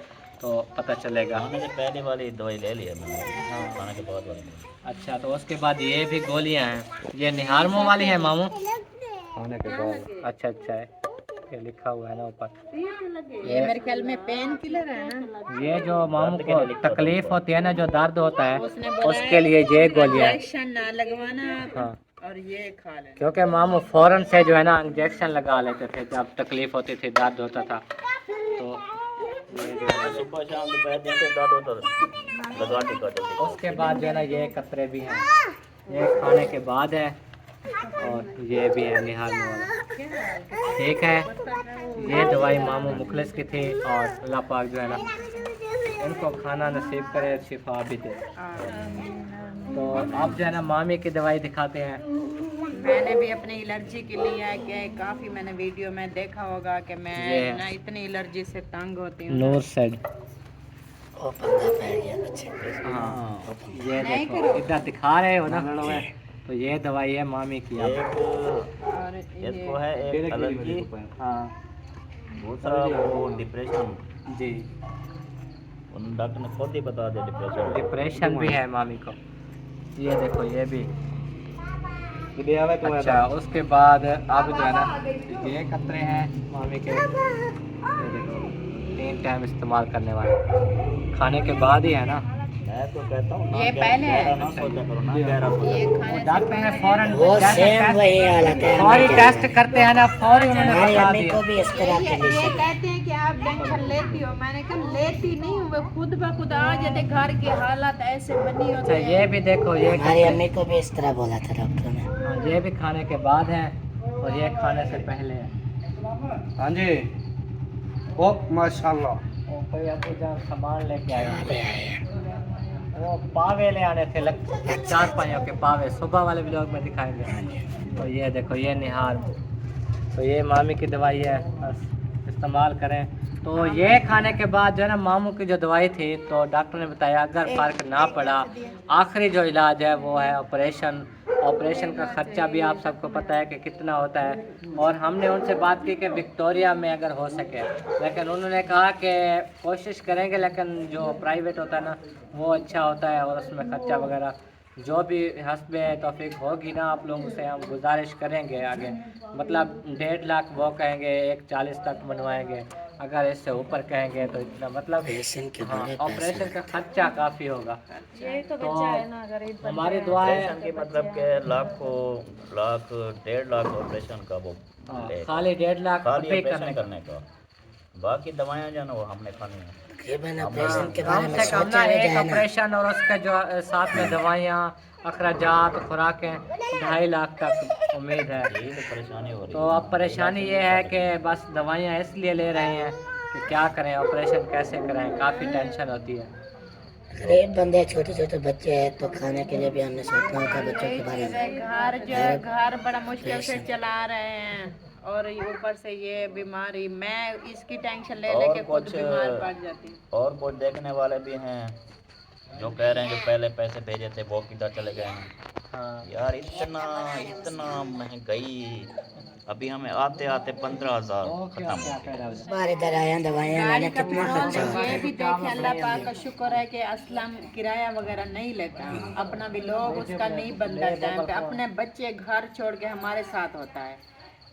तो पता चलेगा। खाने से पहले वाली दवाई ले ली है मैंने, खाने के बाद वाली नहीं। अच्छा, तो उसके बाद ये भी गोलियां हैं, ये निहारमो वाली है मामू। खाने के बाद अच्छा अच्छा है, ये लिखा हुआ है ना ऊपर। ये मेरे ख्याल में पेन किलर है ना। ये जो मामू को तकलीफ होती है ना, जो दर्द होता है, उसने बोला उसके लिए ये गोलियां हैं। इंजेक्शन ना लगवाना आप, हाँ, और ये खा लेना। क्योंकि मामू फौरन से जो है ना इंजेक्शन लगा लेते थे जब तकलीफ होती थी, दर्द होता था। तो ये जो है ना, सुबह शाम दोपहर जैसे दर्द होता लगा टिका जल्दी। उसके बाद जो है ना ये कतरे भी हैं, ये खाने के बाद है, और ये भी है निहारने वाला। ठीक है, ये दवाई मामू मुखलिस की थी, और अल्लाह पाक जो है ना इनको खाना नसीब करे, शिफा भी दे। तो आप जो है ना मामी की दवाई दिखाते हैं। मैंने भी अपनी एलर्जी के लिए है कि काफ़ी मैंने वीडियो में देखा होगा कि ये मैं ना इतनी एलर्जी से तंग होती हूँ। नूर सेड। वो पंगा पड़ गया बच्चे। हाँ, ये देखो इधर दिखा रहे हो ना, तो ये दवाई है मामी की। आप और इसको है एक एलर्जी, हाँ दूसरा वो डिप्रेशन। जी, उन डॉक्टर ने खुद ही बता दिया डिप्रेशन। डिप्रेशन भी है मामी को। ये देखो ये भी। तो अच्छा, उसके बाद अब जो है ना ये कतरे हैं मामी के, ये देखो 3 टाइम इस्तेमाल करने वाले, खाने के बाद ही है ना। मैं तो कहता हूँ ना ये पहले है। गहरा ना सोचा करो ना, गहरा सोचा ये करो। खाने से डॉक्टर ने फौरन वो सेम वही हालत है। फौरी टेस्ट करते हैं ना, फौरी उन्होंने हमारी बता अम्मी दिया। को भी इस तरह ये कंडीशन है। कहते हैं कि आप टेंशन लेती हो, मैंने कहा लेती नहीं हूँ, वो खुद ब खुद आ जाते, घर की हालत ऐसे बनी अच्छा, होती ये भी देखो ये हमारी अम्मी को भी इस तरह बोला था डॉक्टर ने। हाँ, ये भी खाने के बाद है, और ये खाने से पहले है। हाँ जी, ओ माशाल्लाह। वो कोई अबू जान सामान लेके आए अरे थे, आए। वो पावे ले आने थे, 4 पाइयों के पावे, सुबह वाले ब्लॉग में दिखाएंगे। तो ये देखो ये निहार, तो ये मामी की दवाई है, बस इस्तेमाल करें। तो ये खाने के बाद जो है ना मामू की जो दवाई थी, तो डॉक्टर ने बताया अगर फ़र्क ना पड़ा, आखिरी जो इलाज है वो है ऑपरेशन। ऑपरेशन का ख़र्चा भी आप सबको पता है कि कितना होता है, और हमने उनसे बात की कि विक्टोरिया में अगर हो सके, लेकिन उन्होंने कहा कि कोशिश करेंगे, लेकिन जो प्राइवेट होता है ना वो अच्छा होता है, और उसमें ख़र्चा वगैरह जो भी हस्बे तौफीक होगी ना आप लोगों से हम गुजारिश करेंगे आगे, मतलब 1.5 लाख वो कहेंगे, 1.40 तक बनवाएंगे, अगर इससे ऊपर कहेंगे तो इतना मतलब ऑपरेशन के हाँ, बड़े ऑपरेशन का खर्चा काफ़ी होगा। यही तो तो बच्चा है ना, अगर इस बच्चे हमारी दुआ है, ऑपरेशन की मतलब के लाख 1.5 लाख ऑपरेशन का वो हाँ, ले। खाली 1.5 लाख खाली रुपये ऑपरेशन करने का। करने का, बाकी दवाइयाँ जो है ना वो हमने खानी है। तकरीबन ऑपरेशन के बारे कम में से कम सोचा ना भी एक जाए ना। ऑपरेशन और उसके जो साथ में दवाइयाँ, अखराजात, खुराकें 2.5 लाख तक उम्मीद है। यही तो परेशानी हो रही तो अब परेशानी ये है कि बस दवाइयाँ इसलिए ले रहे हैं कि क्या करें, ऑपरेशन कैसे कराएं, काफ़ी टेंशन होती है। गरीब बंदे, छोटे छोटे बच्चे हैं, तो खाने के लिए भी हमने सोचना होता है बच्चों के बारे में। घर जो है, घर बड़ा मुश्किल से चला रहे हैं, और ऊपर से ये बीमारी, मैं इसकी टेंशन ले लेके खुद बीमार पड़ जाती हूँ। और कुछ देखने वाले भी हैं जो कह रहे हैं जो पहले पैसे भेजे थे वो किधर चले गए हैं। हाँ यार इतना इतना महंगाई, अभी हमें आते आते 15,000 खत्म हो गया। बाहर इधर आया दवाइयाँ लेने कितना खर्चा होता ये है। भी देखे अल्लाह पाक का शुक्र है कि असलम किराया वगैरह नहीं लेता, अपना भी लोग उसका नहीं बनता टाइम पे, अपने बच्चे घर छोड़ के हमारे साथ होता है।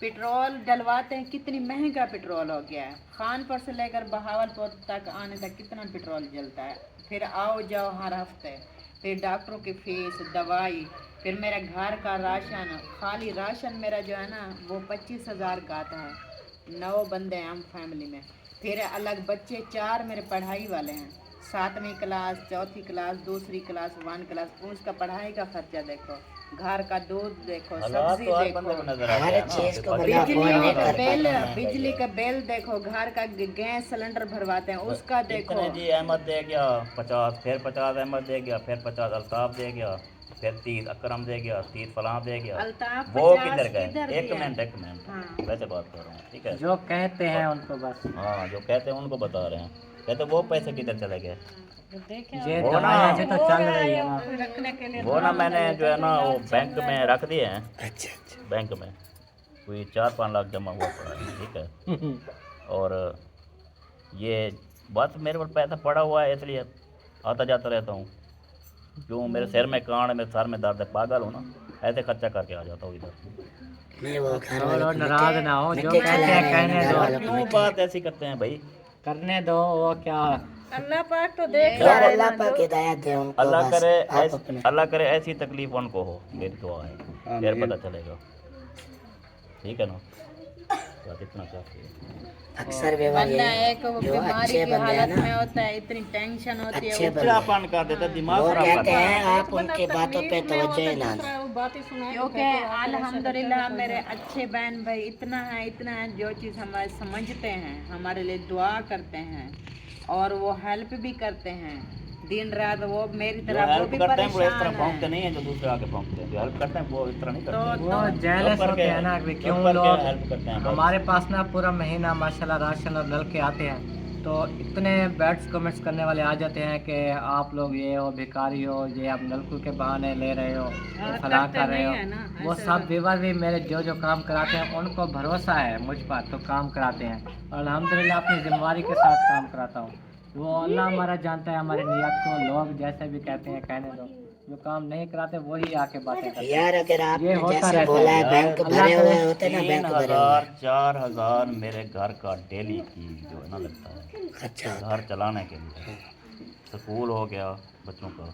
पेट्रोल डलवाते हैं, कितनी महंगा पेट्रोल हो गया है। खानपुर से लेकर बहावलपुर तक आने तक कितना पेट्रोल जलता है, फिर आओ जाओ हर हफ्ते, फिर डॉक्टरों की फीस, दवाई, फिर मेरे घर का राशन, खाली राशन मेरा जो है ना वो 25,000 का आता है। 9 बंदे हैं हम फैमिली में, फिर अलग बच्चे 4 मेरे पढ़ाई वाले हैं, 7वीं क्लास, 4थी क्लास, 2री क्लास, 1 क्लास, उसका पढ़ाई का खर्चा देखो, घर का दूध देखो, हालात सब्जी तो हर देखो, बंदे को नजर आते हर हैं ना, चीज को कि बंदा बच्चे अफोर्ड नहीं कहाँ कर रहते बिल, हैं, बिजली का बिल देखो, घर का गैस सिलेंडर भरवाते हैं उसका देखो। इतने जी अहमद दे गया 50, फिर 50 अहमद दे गया, फिर 50 अल्ताफ दे गया, फिर 30 अकरम दे गया, 30 फलां दे गया। अल्ताफ वो 50 किधर गए? किधर एक दिया? मिनट हाँ। वैसे बात कर रहा हूँ, ठीक है। जो कहते हैं उनको बस, हाँ, जो कहते हैं उनको बता रहे हैं, कहते वो पैसे किधर चले गए। ये वो ना- दवाइयाँ जो तो चल रही है ना, रखने के लिए वो ना मैंने जो है ना वो बैंक में रख दिए हैं, अच्छा अच्छा। बैंक में कोई 4-5 लाख जमा हुआ पड़ा है, ठीक है। और ये बस मेरे पर पैसा पड़ा हुआ है, इसलिए आता जाता रहता हूँ। क्यों, मेरे सिर में कान है, मेरे सर में दर्द है, पागल हूँ ना, ऐसे खर्चा करके आ जाता हूँ इधर। नहीं वो घर और वालों को नाराज ना हो, जो मिट्टी कहते चला हैं रहे कहने हैं, घर दो, वालों को क्यों मिट्टी। बात ऐसी करते हैं भाई। करने दो, वो क्या अल्लाह पाक तो देख यार अल्लाह पाक हिदायत दे उनको, अल्लाह बस करे आप अपने अल्लाह करे ऐसी तकलीफ उनको हो, मेरी दुआ है, फिर पता चलेगा, ठीक है ना। बस इतना काफी है। अक्सर बीमारी बंदा है एक वो जो बीमारी अच्छे की बंदे हैं हालत में ना, होता है, इतनी टेंशन होती अच्छे है बंदे चिड़चिड़ापन कर देता, दिमाग वो खराब कर कहते देता। हैं आप उनकी बातों पे तवज्जो ही ना दें। क्योंकि अल्हम्दुलिल्लाह मेरे अच्छे बहन भाई इतना है जो चीज़ हमारे समझते हैं, हमारे लिए दुआ करते हैं और वो हेल्प भी करते हैं दिन रात। वो मेरी जो तरह वो हेल्प भी करते हैं वो इस तरह परेशान भौंकते है। नहीं है जो दूसरे आके भौंकते हैं। जो हेल्प करते हैं वो इस तरह नहीं करते। तो वो जेलस चुप होते करके- हैं ना कि चुप क्यों करके लोग, हेल्प करते हैं बस। हमारे पास ना पूरा महीना माशाल्लाह राशन और नल के आते हैं, तो इतने बैड्स कमेंट्स करने वाले आ जाते हैं कि आप लोग ये हो, भिखारी हो, ये आप नलकुल के बहाने ले रहे हो, ये फला कर रहे हो। वो सब व्यूवर भी मेरे जो जो काम कराते हैं उनको भरोसा है मुझ पर, तो काम कराते हैं और अल्हम्दुलिल्लाह अपनी जिम्मेवारी के साथ काम कराता हूँ। वो अल्लाह हमारा जानता है हमारी नियत को, लोग जैसे भी कहते हैं कहने दो, जो काम नहीं कराते वही आके बातें करते हैं। यार अगर ये आपने होता जैसे रहता बोला है। है बैंक अल्लाह भरे करे हुए होते ना, बैंक भरे हुए 3,000-4,000 मेरे घर का डेली की जो है ना लगता है अच्छा घर चलाने के लिए। स्कूल हो गया बच्चों का,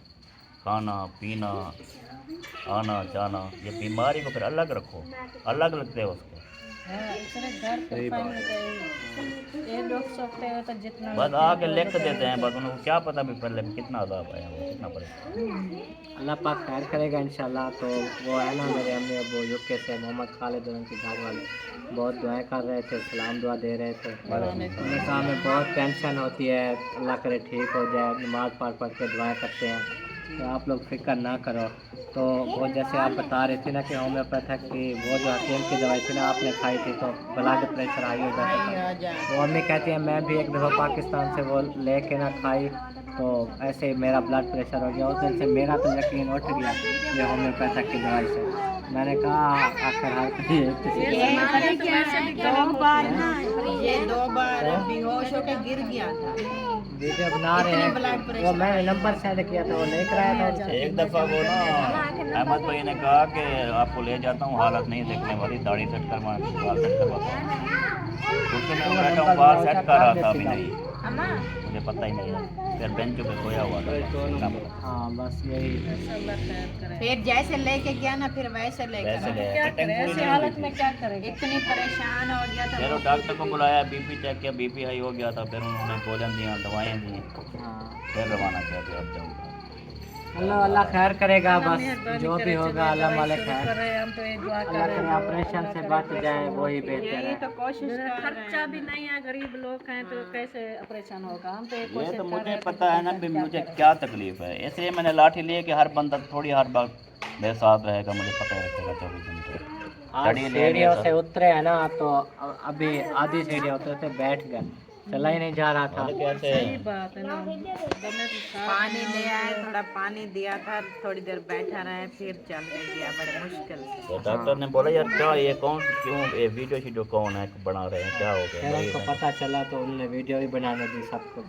खाना पीना, आना जाना, ये बीमारी को फिर अलग रखो, अलग लगते हो उसको। सही बात है। बस आके लिख देते हैं, बस उनको क्या पता भी पहले कितना अदाब आया वो कितना परेशान। अल्लाह पाक खैर करेगा इंशाल्लाह। तो वो है ना मेरे अम्मी अबू यूके से मोहम्मद खालिद और उनके घर वाले बहुत दुआएं कर रहे थे, सलाम दुआ दे रहे थे। उन्होंने कहा हमें बहुत टेंशन होती है, अल्लाह करे ठीक हो जाए, नमाज़ पढ़ के दुआएं करते हैं, तो आप लोग फिक्र ना करो। तो वो जैसे आप बता रहे थे ना कि होम्योपैथिक की वो जो हकीम की दवाई थी ना आपने खाई थी तो ब्लड प्रेशर हाई हो जाता था। वो अम्मी कहती हैं मैं भी एक दफ़ा पाकिस्तान से वो लेके ना खाई तो ऐसे ही मेरा ब्लड प्रेशर हो गया। उस दिन से मेरा तो यकीन उठ गया ये होम्योपैथिक की दवाई से। मैंने कहा आखिर हाल ये 2 बार बेहोश होकर गिर गया था। वीडियो बना रहे हैं, वो मैंने नंबर सेंड किया था, वो नहीं कराया था उनसे। एक दफ़ा वो ना अहमद भाई ने कहा कि आपको ले जाता हूँ, हालत नहीं देखने वाली, दाढ़ी सेट करवा, बाल सेट करवाता हूँ। कुछ मैं बैठा हूँ, बाल सेट कर रहा था, अभी नहीं, मुझे पता ही नहीं है। फिर बेंच पे सोया हुआ था, क्या पता। हाँ बस यही। फिर जैसे लेके गया ना फिर वैसे लेकर वैसे ले आया। आया, ऐसी हालत में क्या इतनी परेशान हो गया था चलो वो। डॉक्टर को बुलाया, बीपी चेक किया, बीपी हाई हो गया था। फिर उन्होंने गोलियां दी, दवाएं दी, हाँ फिर रवाना किया कि अब जाऊँगा। अल्लाह खैर करेगा, बस जो भी होगा अल्लाह वाले खैर। अल्लाह करे ऑपरेशन से बच जाए वही बेहतर यही है। तो कोशिश कर रहे खर्चा हैं। भी नहीं है, गरीब लोग हैं तो कैसे ऑपरेशन होगा। हम तो एक ये कोशिश तो कर मुझे रहे हैं पता है ना भी मुझे क्या तकलीफ है, इसलिए मैंने लाठी लिए कि हर बंदा थोड़ी हर बार मेरे साथ रहेगा, मुझे पता ही रखेगा 24 घंटे। आज गाड़ी ले लिया सीढ़ियों था। से उतरे है ना तो अभी आधी सीढ़ियाँ उतरे थे, बैठ गए चला ही नहीं जा रहा था। मतलब कैसे सही बात है ना, गवर्नमेंट साथ पानी ले आए, थोड़ा पानी दिया था, थोड़ी देर बैठा रहे, फिर चल गया बड़े मुश्किल से। तो डॉक्टर ने बोला यार क्या ये कौन क्यों ये वीडियो शीडियो कौन है बना रहे हैं, क्या हो फिर गया उनको मरीज है। पता चला तो उन्होंने वीडियो भी बनाने दी सबको।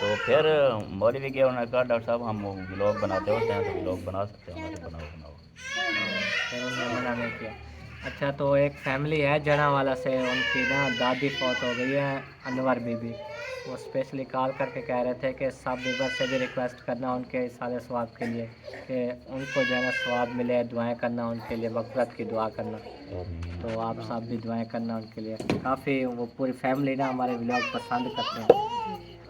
तो फिर मौलवी गया, उन्होंने कहा डॉक्टर साहब हम व्लॉग बनाते होते हैं तो व्लॉग बना सकते हैं, तो बनाओ बनाओ। फिर उन्होंने मना नहीं किया। अच्छा, तो एक फैमिली है जनावाला से, उनकी ना दादी फौत हो गई है, अनवर बीबी। वो स्पेशली कॉल करके कह रहे थे कि सब व्यूवर से भी रिक्वेस्ट करना उनके सारे स्वाब के लिए कि उनको जो है ना स्वाब मिले, दुआएं करना उनके लिए, मग़फ़िरत की दुआ करना। तो आप सब भी दुआएं करना उनके लिए। काफ़ी वो पूरी फैमिली ना हमारे व्लॉग पसंद करते हैं।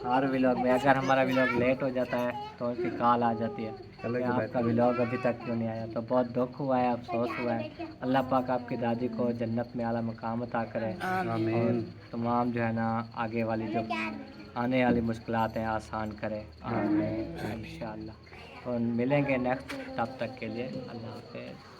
हर व्लॉग में अगर हमारा व्लॉग लेट हो जाता है तो उनकी कॉल आ जाती है कि आपका व्लॉग अभी तक क्यों नहीं आया। तो बहुत दुख हुआ है, अफसोस हुआ है। अल्लाह पाक आपकी दादी को जन्नत में आला मकाम अता करे और तमाम जो है ना आगे वाली जो आने वाली मुश्किलात हैं आसान करे इंशाअल्लाह। तो मिलेंगे नेक्स्ट, तब तक के लिए अल्लाह हाफ़िज़।